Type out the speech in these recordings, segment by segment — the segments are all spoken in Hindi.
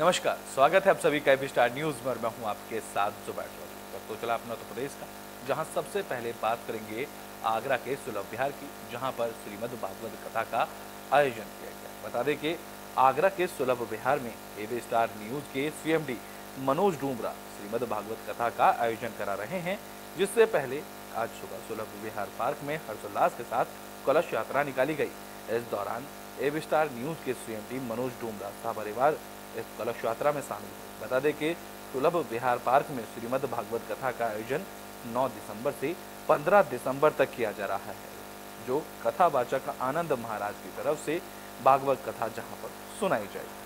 नमस्कार, स्वागत है आप सभी का एबी स्टार न्यूज में और मैं हूं आपके साथ जुबैर। तो चला अपना उत्तर प्रदेश का, जहां सबसे पहले बात करेंगे आगरा के सुलभ विहार की, जहां पर श्रीमद् भागवत कथा का आयोजन किया गया। बता दें कि आगरा के सुलभ विहार में एबी स्टार न्यूज के सीएमडी मनोज डूमरा श्रीमद् भागवत कथा का आयोजन करा रहे हैं। जिससे पहले आज सुबह सुलभ विहार पार्क में हर्षोल्लास के साथ कलश यात्रा निकाली गई। इस दौरान एबी स्टार न्यूज के सीएमडी मनोज डूमरा सपरिवार इस कलश यात्रा में शामिल हुए। बता दें कि सुलभ विहार पार्क में श्रीमद् भागवत कथा का आयोजन 9 दिसंबर से 15 दिसंबर तक किया जा रहा है, जो कथावाचक आनंद महाराज की तरफ से भागवत कथा जहां पर सुनाई जाएगी।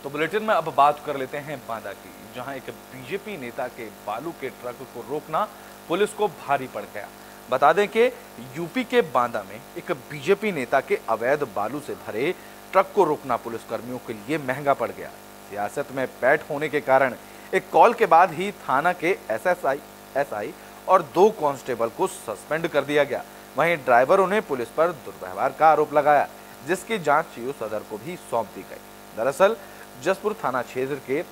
तो बुलेटिन में अब बात कर लेते हैं बांदा की, जहां एक बीजेपी नेता के बालू के ट्रक को रोकना पुलिस को भारी पड़ गया। बता दें कि यूपी के बांदा में एक बीजेपी नेता के अवैध बालू से भरे ट्रक को रोकना पुलिसकर्मियों के लिए महंगा पड़ गया। सियासत में पैठ होने के कारण एक कॉल के बाद ही थाना के एसआई और 2 कांस्टेबल को सस्पेंड कर दिया गया। वहीं ड्राइवरों ने पुलिस पर दुर्व्यवहार का आरोप लगाया, जिसकी जांच सीओ सदर को भी सौंप दी गई। दरअसल जसपुर थाना क्षेत्र के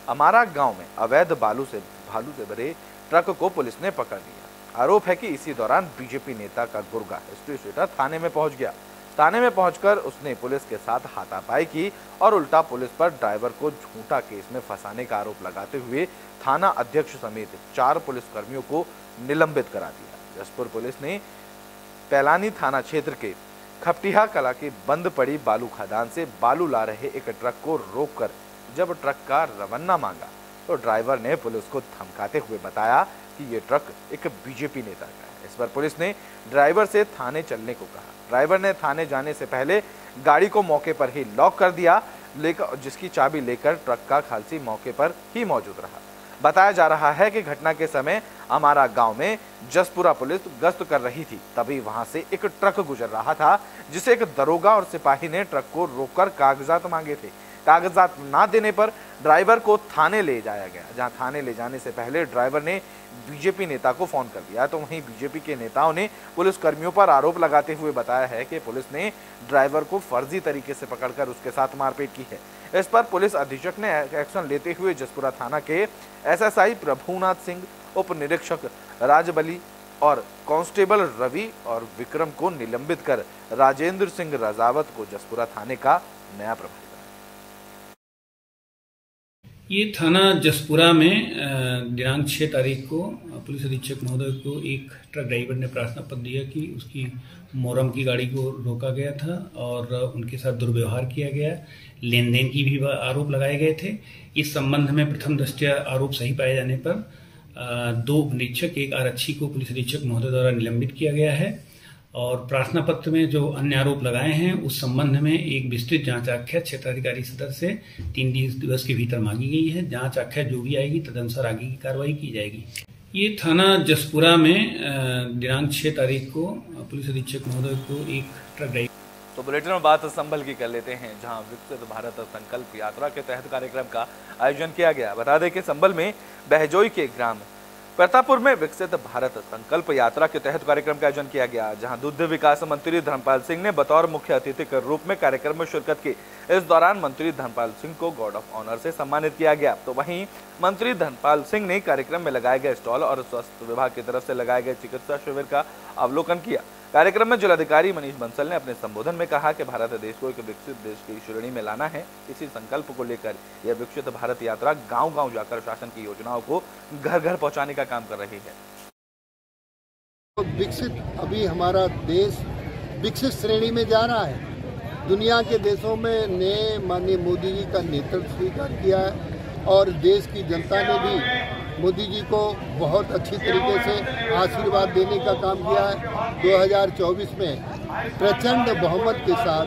अमारा गांव में अवैध भालू से भरे ट्रक को पुलिस ने पकड़ लिया। आरोप है कि इसी दौरान बीजेपी नेता का गुर्गा हिस्ट्री थाने में पहुंच गया। थाने में पहुंचकर उसने पुलिस के साथ हाथापाई की और उल्टा पुलिस पर ड्राइवर को झूठा केस में फंसाने का आरोप लगाते हुए थाना अध्यक्ष समेत 4 पुलिसकर्मियों को निलंबित करा दिया। जसपुर पुलिस ने पैलानी थाना क्षेत्र के खपटिया कला की बंद पड़ी बालू खदान से बालू ला रहे एक ट्रक को रोककर जब ट्रक का रवाना मांगा तो ड्राइवर ने पुलिस को धमकाते हुए बताया कि ये ट्रक एक बीजेपी नेता का है। इस पर पुलिस ने ड्राइवर से थाने चलने को कहा। ड्राइवर ने थाने जाने से पहले गाड़ी को मौके पर ही लॉक कर दिया, जिसकी चाबी लेकर ट्रक का खालसी मौके पर ही मौजूद रहा। बताया जा रहा है कि घटना के समय हमारा गांव में जसपुरा पुलिस गश्त कर रही थी, तभी वहां से एक ट्रक गुजर रहा था, जिसे एक दरोगा और सिपाही ने ट्रक को रोककर कागजात मांगे थे। कागजात ना देने पर ड्राइवर को थाने ले जाया गया, जहां थाने ले जाने से पहले ड्राइवर ने बीजेपी नेता को फोन कर दिया। तो वहीं बीजेपी के नेताओं ने पुलिस कर्मियों पर आरोप लगाते हुए बताया है कि पुलिस ने ड्राइवर को फर्जी तरीके से पकड़कर उसके साथ मारपीट की है। इस पर पुलिस अधीक्षक ने एक्शन लेते हुए जसपुरा थाना के एसएसआई प्रभुनाथ सिंह, उप निरीक्षक राजबली और कांस्टेबल रवि और विक्रम को निलंबित कर राजेंद्र सिंह रजावत को जसपुरा थाने का नया प्रभारी। ये थाना जसपुरा में दिनांक 6 तारीख को पुलिस अधीक्षक महोदय को एक ट्रक ड्राइवर ने प्रार्थना पत्र दिया कि उसकी मोरम की गाड़ी को रोका गया था और उनके साथ दुर्व्यवहार किया गया, लेन देन की भी आरोप लगाए गए थे। इस संबंध में प्रथम दृष्टया आरोप सही पाए जाने पर 2 निरीक्षक, 1 आरक्षी को पुलिस अधीक्षक महोदय द्वारा निलंबित किया गया है और प्रार्थना पत्र में जो अन्य आरोप लगाए हैं उस संबंध में एक विस्तृत जांच आख्या क्षेत्राधिकारी सदर से 3 दिवस के भीतर मांगी गई है। जांच आख्या जो भी आएगी तदनुसार आगे की कार्रवाई की जाएगी। ये थाना जसपुरा में दिनांक 6 तारीख को पुलिस अधीक्षक महोदय को एक ट्रक ड्राइवर। तो बुलेटिन में बात संभल की कर लेते हैं, जहां विकसित भारत संकल्प यात्रा के तहत कार्यक्रम का आयोजन किया गया। बता दें कि संभल में बहजोई के ग्राम प्रतापपुर में विकसित भारत संकल्प यात्रा के तहत कार्यक्रम का आयोजन किया गया, जहां दुग्ध विकास मंत्री धर्मपाल सिंह ने बतौर मुख्य अतिथि के रूप में कार्यक्रम में शिरकत की। इस दौरान मंत्री धर्मपाल सिंह को गार्ड ऑफ ऑनर से सम्मानित किया गया। तो वहीं मंत्री धर्मपाल सिंह ने कार्यक्रम में लगाए गए स्टॉल और स्वास्थ्य विभाग की तरफ से लगाए गए चिकित्सा शिविर का अवलोकन किया। कार्यक्रम में जिलाधिकारी मनीष बंसल ने अपने संबोधन में कहा कि भारत देश को एक विकसित देश की श्रेणी में लाना है। इसी संकल्प को लेकर यह विकसित भारत यात्रा गांव-गांव जाकर शासन की योजनाओं को घर-घर पहुंचाने का काम कर रही है। विकसित अभी हमारा देश विकसित श्रेणी में जा रहा है। दुनिया के देशों में ने माननीय मोदी जी का नेतृत्व स्वीकार किया है और देश की जनता ने भी मोदी जी को बहुत अच्छी तरीके से आशीर्वाद देने का काम किया है। 2024 में प्रचंड बहुमत के साथ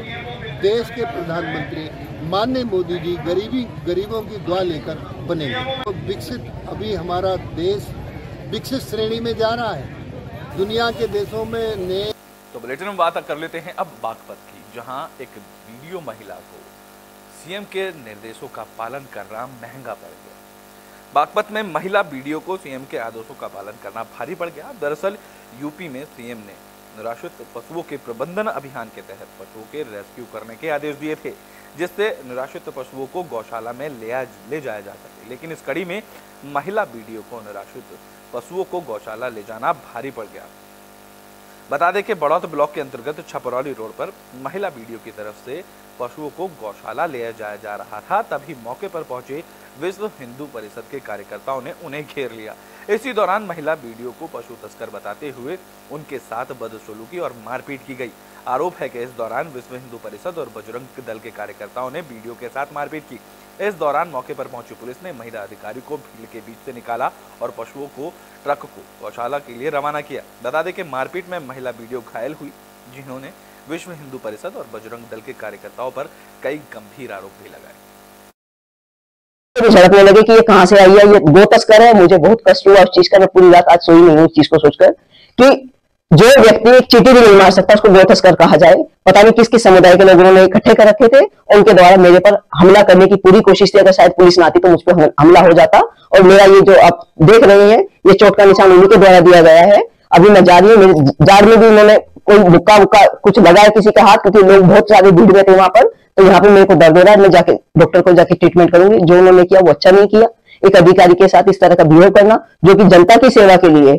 देश के प्रधानमंत्री माननीय मोदी जी गरीबों की दुआ लेकर बनेंगे। तो विकसित अभी हमारा देश विकसित श्रेणी में जा रहा है। दुनिया के देशों में ने। तो बुलेटिन में बात कर लेते हैं अब बागपत की, जहां एक वीडियो महिला को सीएम के निर्देशों का पालन करना महंगा पड़ गया। बागपत में महिला बीडीओ को सीएम के आदेशों का पालन करना भारी पड़ गया। दरअसल यूपी में सीएम ने निराश्रित पशुओं के प्रबंधन अभियान के तहत पशुओं के रेस्क्यू करने के आदेश दिए थे, जिससे निराश्रित पशुओं को गौशाला में ले जाया जा सके। लेकिन इस कड़ी में महिला बीडीओ को निराश्रित पशुओं को गौशाला ले जाना भारी पड़ गया। बता दें कि बड़ौत ब्लॉक के अंतर्गत छपरौली रोड पर महिला बीडीओ की तरफ से पशुओं को गौशाला ले जाया जा रहा था, तभी मौके पर पहुंचे विश्व हिंदू परिषद के कार्यकर्ताओं ने उन्हें घेर लिया। इसी दौरान महिला बीडीओ को पशु तस्कर बताते हुए उनके साथ बदसलूकी और मारपीट की गई। आरोप है कि इस दौरान विश्व हिंदू परिषद और बजरंग दल के कार्यकर्ताओं ने बीडीओ के साथ मारपीट की। इस दौरान मौके पर पहुंची पुलिस ने महिला अधिकारी को भीड़ के बीच से निकाला और पशुओं को ट्रक को गौशाला के लिए रवाना किया। बता दें कि मारपीट में महिला बीडीओ घायल हुई, जिन्होंने विश्व हिंदू परिषद और बजरंग दल के कार्यकर्ताओं पर कई गंभीर आरोप भी लगाए। झड़पने लगे कि ये कहां से आई है, ये गो तस्कर है। मुझे बहुत कष्ट हुआ उस चीज का, मैं पूरी रात आज सोई नहीं हूँ इस चीज को सोचकर कि जो व्यक्ति एक चींटी भी नहीं मार सकता उसको गो तस्कर कहा जाए। पता नहीं किस किस समुदाय के लोगों ने इकट्ठे कर रखे थे और उनके द्वारा मेरे पर हमला करने की पूरी कोशिश थी। अगर शायद पुलिस ना आती तो मुझ पर हमला हो जाता। और मेरा ये जो आप देख रहे हैं ये चोट का निशान उन्हीं के द्वारा दिया गया है। अभी मैं जा रही हूँ, मेरे जाड़ में भी उन्होंने कोई मुक्का वुक्का कुछ लगाया किसी का हाथ, क्योंकि लोग बहुत सारे भीड़ में थे वहां पर। तो यहाँ पे मेरे को दर्द हो रहा है, मैं जाके डॉक्टर को जाके ट्रीटमेंट करूंगी। जो उन्होंने किया वो अच्छा नहीं किया। एक अधिकारी के साथ इस तरह का बिहेव करना, जो कि जनता की सेवा के लिए,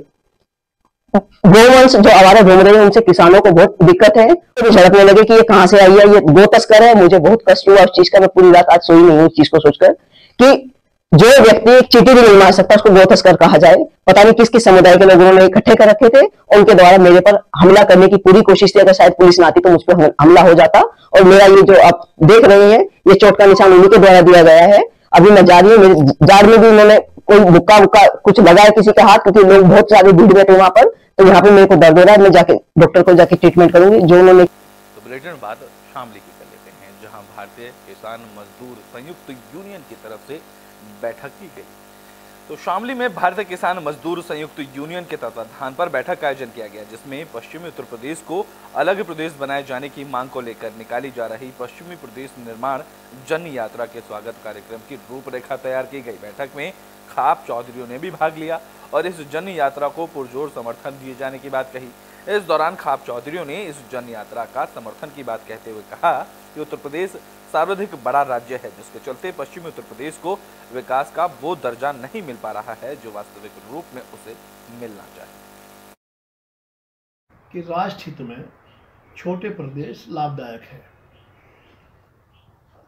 गोवंश जो आवारा घूम रहे हैं उनसे किसानों को बहुत दिक्कत है। तो झड़पने लगे कि ये कहां से आई है, ये गो तस्कर है। मुझे बहुत कष्ट हुआ उस चीज का, मैं पूरी रात आज सोई नहीं हूँ इस चीज को सोचकर कि जो व्यक्ति एक चींटी भी नहीं मार सकता उसको गो तस्कर कहा जाए। पता नहीं किस किस समुदाय के लोगों ने इकट्ठे कर रखे थे और उनके द्वारा मेरे पर हमला करने की पूरी कोशिश थी। अगर शायद पुलिस ना आती तो मुझ पर हमला हो जाता। और मेरा ये जो आप देख रहे हैं ये चोट का निशान उन्हीं के द्वारा दिया गया है। अभी मैं जा रही हूँ, मेरे जाड़ में भी उन्होंने कोई मुक्का वुक्का कुछ लगाया किसी का हाथ, क्योंकि लोग बहुत सारे भीड़ में थे वहां पर। तो यहाँ पे मेरे को दर्द हो रहा है, मैं जाके डॉक्टर को जाके ट्रीटमेंट करूंगी। जो उन्होंने तो बुलेटिन बात शामली की कर लेते हैं, जहां भारतीय किसान मजदूर संयुक्त यूनियन की तरफ से बैठक की गई। तो शामली में भारतीय किसान मजदूर संयुक्त यूनियन के तत्वाधान पर बैठक का आयोजन किया गया, जिसमें पश्चिमी उत्तर प्रदेश को अलग प्रदेश बनाए जाने की मांग को लेकर निकाली जा रही पश्चिमी प्रदेश निर्माण जन यात्रा के स्वागत कार्यक्रम की रूपरेखा तैयार की गई। बैठक में खाप चौधरियों ने भी भाग लिया और इस जन यात्रा को पुरजोर समर्थन दिए जाने की बात कही। इस दौरान खाप चौधरियों ने इस जन यात्रा का समर्थन की बात कहते हुए कहा कि उत्तर प्रदेश सर्वाधिक बड़ा राज्य है, जिसके चलते पश्चिमी उत्तर प्रदेश को विकास का वो दर्जा नहीं मिल पा रहा है जो वास्तविक रूप में उसे मिलना चाहिए। कि राष्ट्र हित में छोटे प्रदेश लाभदायक है।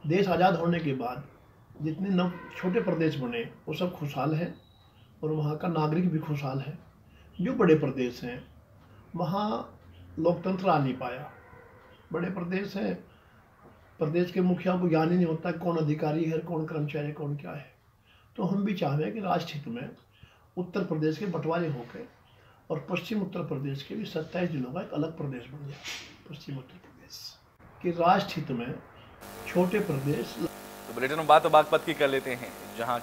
देश आज़ाद होने के बाद जितने छोटे प्रदेश बने वो सब खुशहाल है और वहाँ का नागरिक भी खुशहाल है। जो बड़े प्रदेश हैं वहाँ लोकतंत्र आ नहीं पाया। बड़े प्रदेश हैं, प्रदेश के मुखिया को ज्ञान ही नहीं होता कौन अधिकारी है, कौन कर्मचारी है, कौन क्या है। तो हम भी चाह रहे हैं कि राष्ट्र हित में उत्तर प्रदेश के बंटवारे होकर और पश्चिम उत्तर प्रदेश के भी 27 जिलों का एक अलग प्रदेश बन जाए। पश्चिम उत्तर प्रदेश कि राष्ट्र हित में छोटे प्रदेश। तो बुलेटिन में बात बागपत की कर लेते हैं, जहां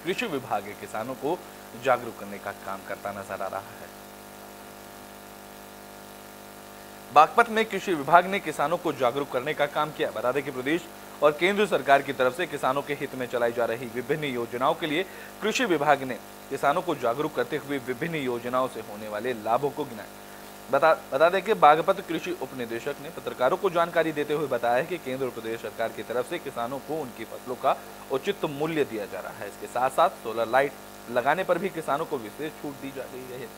कृषि विभाग किसानों को जागरूक करने का काम करता नजर आ रहा है। बागपत में कृषि विभाग ने किसानों को जागरूक करने का काम किया। बता दें कि प्रदेश और केंद्र सरकार की तरफ से किसानों के हित में चलाई जा रही विभिन्न योजनाओं के लिए कृषि विभाग ने किसानों को जागरूक करते हुए विभिन्न योजनाओं से होने वाले लाभों को गिनाया। बता दें कि बागपत कृषि उप निदेशक ने पत्रकारों को जानकारी देते हुए बताया कि केंद्र और प्रदेश सरकार की तरफ से किसानों को उनकी फसलों का उचित मूल्य दिया जा रहा है। इसके साथ साथ सोलर लाइट लगाने पर भी किसानों को विशेष छूट दी जा रही है।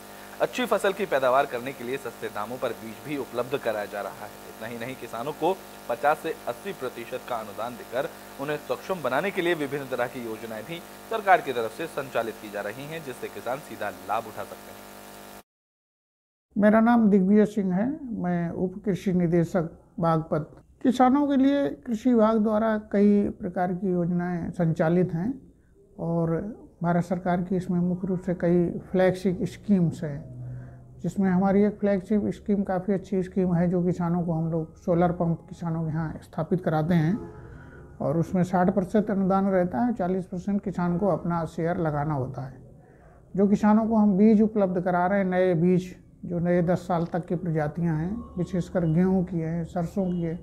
अच्छी फसल की पैदावार करने के लिए सस्ते दामों पर बीज भी उपलब्ध कराया जा रहा है। इतना ही नहीं, किसानों को 50 से 80% का अनुदान देकर उन्हें सक्षम बनाने के लिए विभिन्न तरह की योजनाएं भी सरकार की तरफ से संचालित की जा रही हैं, जिससे किसान सीधा लाभ उठा सकते हैं। मेरा नाम दिग्विजय सिंह है, मैं उप कृषि निदेशक बागपत। किसानों के लिए कृषि विभाग द्वारा कई प्रकार की योजनाएं संचालित हैं और भारत सरकार की इसमें मुख्य रूप से कई फ्लैगशिप स्कीम्स हैं, जिसमें हमारी एक फ्लैगशिप स्कीम काफ़ी अच्छी स्कीम है जो किसानों को हम लोग सोलर पंप किसानों के यहाँ स्थापित कराते हैं और उसमें 60% अनुदान रहता है, 40% किसान को अपना शेयर लगाना होता है। जो किसानों को हम बीज उपलब्ध करा रहे हैं, नए बीज जो नए 10 साल तक की प्रजातियां हैं, विशेषकर गेहूं की है, सरसों की है,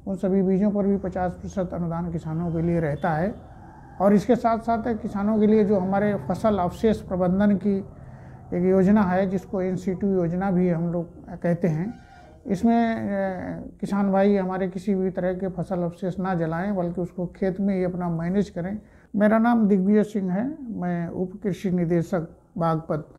उन सभी बीजों पर भी 50% अनुदान किसानों के लिए रहता है। और इसके साथ साथ किसानों के लिए जो हमारे फसल अवशेष प्रबंधन की एक योजना है, जिसको NC2 योजना भी हम लोग कहते हैं, इसमें किसान भाई हमारे किसी भी तरह के फसल अवशेष ना जलाएं, बल्कि उसको खेत में ही अपना मैनेज करें। मेरा नाम दिग्विजय सिंह है, मैं उप कृषि निदेशक बागपत।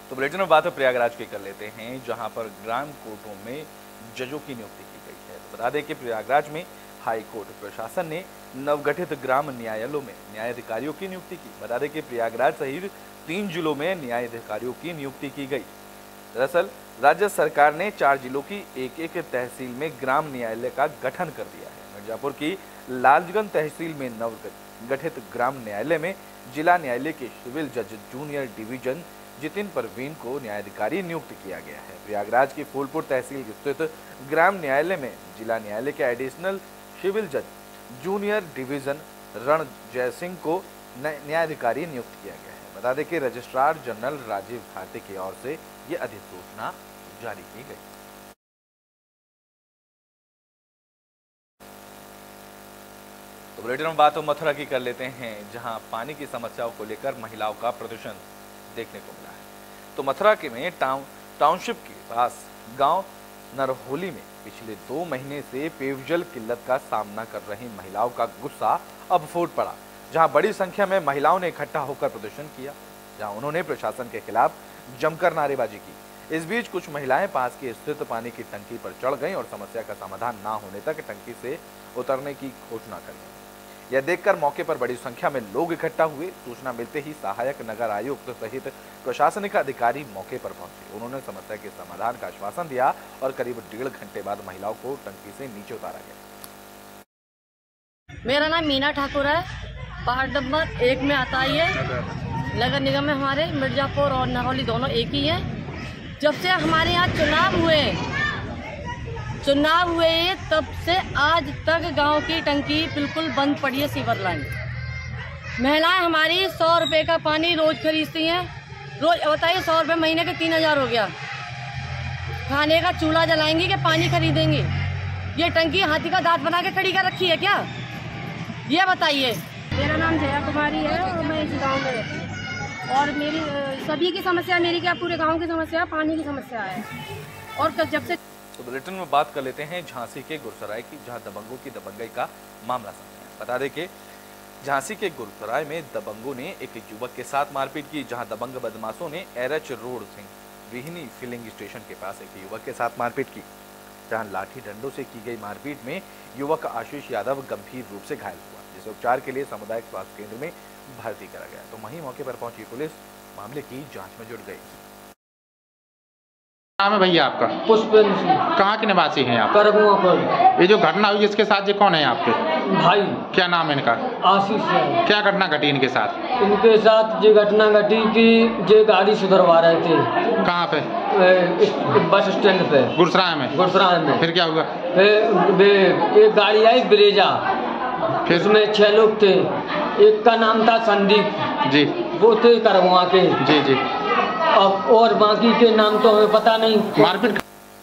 तो बुलेटिन में बात प्रयागराज की कर लेते हैं, जहां पर ग्राम कोर्टों में जजों की नियुक्ति की गई है। तो बता दें कि प्रयागराज में हाई कोर्ट प्रशासन ने नवगठित ग्राम न्यायालयों में न्यायाधिकारियों की नियुक्ति की। बता दें कि प्रयागराज सहित 3 जिलों में न्यायाधिकारियों की नियुक्ति की गई। दरअसल राज्य सरकार ने 4 जिलों की एक तहसील में ग्राम न्यायालय का गठन कर दिया है। मिर्जापुर की लालगंज तहसील में नवगठित ग्राम न्यायालय में जिला न्यायालय के सिविल जज जूनियर डिवीजन जितिन परवीन को न्यायाधिकारी नियुक्त किया गया है। प्रयागराज की फूलपुर तहसील स्थित ग्राम न्यायालय में जिला न्यायालय के एडिशनल सिविल जज जूनियर डिवीजन रण जय सिंह को न्यायाधिकारी नियुक्त किया गया है। बता दें कि रजिस्ट्रार जनरल राजीव भारती की ओर से ये अधिसूचना जारी की गई। तो बुलेटिन में बात मथुरा की कर लेते हैं, जहां पानी की समस्याओं को लेकर महिलाओं का प्रदर्शन देखने को मिला है। तो मथुरा के में टाउनशिप के पास गांव नरहोली में पिछले 2 महीने से पेयजल किल्लत का सामना कर रही महिलाओं का गुस्सा अब फूट पड़ा, जहां बड़ी संख्या में महिलाओं ने इकट्ठा होकर प्रदर्शन किया, जहां उन्होंने प्रशासन के खिलाफ जमकर नारेबाजी की। इस बीच कुछ महिलाएं पास की स्थित पानी की टंकी पर चढ़ गईं और समस्या का समाधान न होने तक टंकी से उतरने की घोषणा कर दी। यह देखकर मौके पर बड़ी संख्या में लोग इकट्ठा हुए। सूचना मिलते ही सहायक नगर आयुक्त सहित प्रशासनिक अधिकारी मौके पर पहुंचे। उन्होंने समस्या के समाधान का आश्वासन दिया और करीब 1.5 घंटे बाद महिलाओं को टंकी से नीचे उतारा गया। मेरा नाम मीना ठाकुर है, वार्ड नंबर 1 में आता है। नगर निगम में हमारे मिर्जापुर और नरौली दोनों एक ही है। जब से हमारे यहाँ चुनाव हुए तब से आज तक गांव की टंकी बिल्कुल बंद पड़ी है। सीवर लाइन महिलाएं हमारी 100 रुपए का पानी रोज खरीदती हैं। रोज बताइए 100 रुपए महीने के 3000 हो गया। खाने का चूल्हा जलाएंगी कि पानी खरीदेंगे? ये टंकी हाथी का दांत बना के खड़ी कर रखी है क्या? ये बताइए। मेरा नाम जया कुमारी है और मैं इस गाँव में रहती हूँ। और मेरी सभी की समस्या, मेरी क्या पूरे गाँव की समस्या पानी की समस्या है। और जब से तो बुलेटिन में बात कर लेते हैं झांसी के गुरसराय की, जहां दबंगों की दबंगई का मामला सामने आया। बता दें कि झांसी के गुरसराय में दबंगों ने एक युवक के साथ मारपीट की, जहां दबंग बदमाशों ने एरएच रोड सिंह विहिनी फिलिंग स्टेशन के पास एक युवक के साथ मारपीट की, जहां लाठी डंडों से की गई मारपीट में युवक आशीष यादव गंभीर रूप से घायल हुआ, जिसे उपचार के लिए सामुदायिक स्वास्थ्य केंद्र में भर्ती करा गया। तो वहीं मौके पर पहुंची पुलिस मामले की जांच में जुट गई। नाम है भैया आपका? पुष्पेंद्र सिंह। कहाँ के निवासी हैं आप? करगुआ पर। ये जो घटना हुई इसके साथ ये कौन है आपके? भाई। क्या नाम है इनका? आशीष है। क्या घटना घटी इनके साथ? इनके साथ ये घटना घटी कि ये गाड़ी सुधरवा रहे थे। कहाँ पे? बस स्टैंड पे। गुरसराय में? गुरसराय में। फिर क्या हुआ? एक गाड़ी आई ब्रेजा, फिर उसमें 6 लोग थे। एक का नाम था संदीप जी, वो थे करगुआ के जी जी, और बाकी के नाम तो हमें पता नहीं। मारपीट।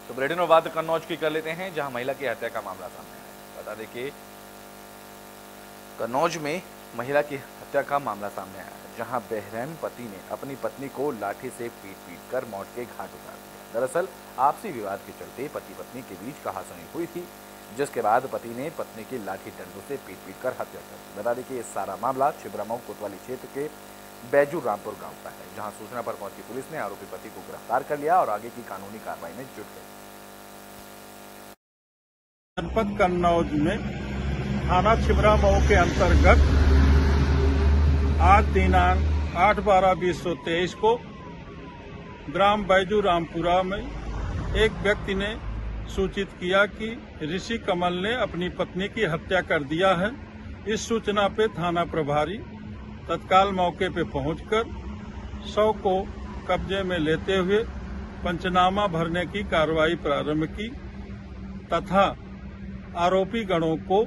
तो बुलेटिन में बात कन्नौज की कर लेते हैं, जहां महिला की हत्या का मामला सामने आया। बता दें कि कन्नौज में महिला की हत्या का मामला सामने आया, जहां बेरहम पति ने अपनी पत्नी को लाठी से पीट कर मौत के घाट उतार दिया। दरअसल आपसी विवाद के चलते पति पत्नी के बीच कहासुनी हुई थी, जिसके बाद पति ने पत्नी की लाठी डंडों से पीट कर हत्या कर दी। बता दें कि ये सारा मामला छिबरामऊ कोतवाली क्षेत्र के बैजू रामपुर गांव का है, जहां सूचना पर पहुंची पुलिस ने आरोपी पति को गिरफ्तार कर लिया और आगे की कानूनी कार्रवाई में जुट गई। जनपद कन्नौज में थाना छिबरामऊ के अंतर्गत आज दिनांक 8/12/2023 को ग्राम बैजू रामपुरा में एक व्यक्ति ने सूचित किया कि ऋषि कमल ने अपनी पत्नी की हत्या कर दिया है। इस सूचना पे थाना प्रभारी तत्काल मौके पे पहुंचकर शव को कब्जे में लेते हुए पंचनामा भरने की कार्रवाई प्रारंभ की तथा आरोपी गणों को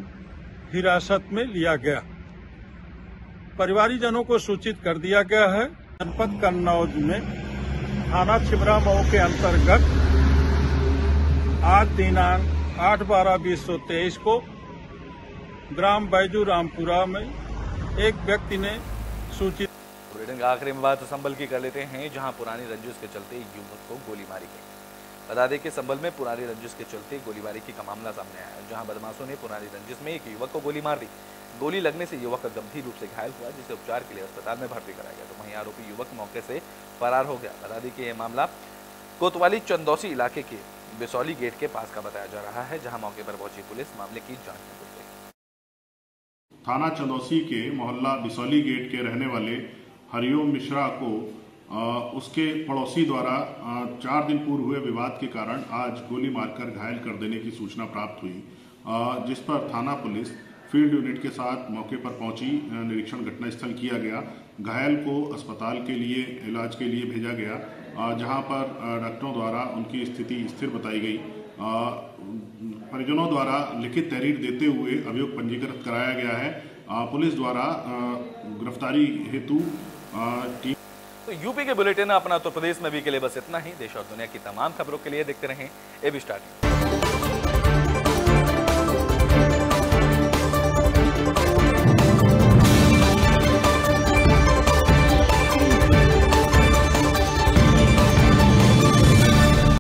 हिरासत में लिया गया। परिवारीजनों को सूचित कर दिया गया है। जनपद कन्नौज में थाना छिबरामऊ के अंतर्गत आज दिनांक 8/12/2023 को ग्राम बैजू रामपुरा में एक व्यक्ति ने सूचित। बुलेटिन का आखिरी में बात संभल की कर लेते हैं, जहां पुरानी रंजिश के चलते युवक को गोली मारी गई। बता दें कि संभल में पुरानी रंजिश के चलते गोलीबारी का मामला सामने आया, जहां बदमाशों ने पुरानी रंजिश में एक युवक को गोली मार दी। गोली लगने से युवक गंभीर रूप से घायल हुआ, जिसे उपचार के लिए अस्पताल में भर्ती कराया गया। तो वहीं आरोपी युवक मौके से फरार हो गया। बता दें कि यह मामला कोतवाली चंदौसी इलाके के बिसौली गेट के पास का बताया जा रहा है, जहां मौके पर पहुंची पुलिस मामले की जांच में जुट गई। थाना चंदौसी के मोहल्ला बिसौली गेट के रहने वाले हरिओम मिश्रा को उसके पड़ोसी द्वारा 4 दिन पूर्व हुए विवाद के कारण आज गोली मारकर घायल कर देने की सूचना प्राप्त हुई, जिस पर थाना पुलिस फील्ड यूनिट के साथ मौके पर पहुंची। निरीक्षण घटनास्थल किया गया। घायल को अस्पताल के लिए इलाज के लिए भेजा गया, जहां पर डॉक्टरों द्वारा उनकी स्थिति स्थिर बताई गई। परिजनों द्वारा लिखित तहरीर देते हुए अभियोग पंजीकृत कराया गया है। पुलिस द्वारा गिरफ्तारी हेतु टीम। तो यूपी के बुलेटिन अपना उत्तर प्रदेश में भी के लिए बस इतना ही। देश और दुनिया की तमाम खबरों के लिए देखते रहें एबी स्टार टीवी।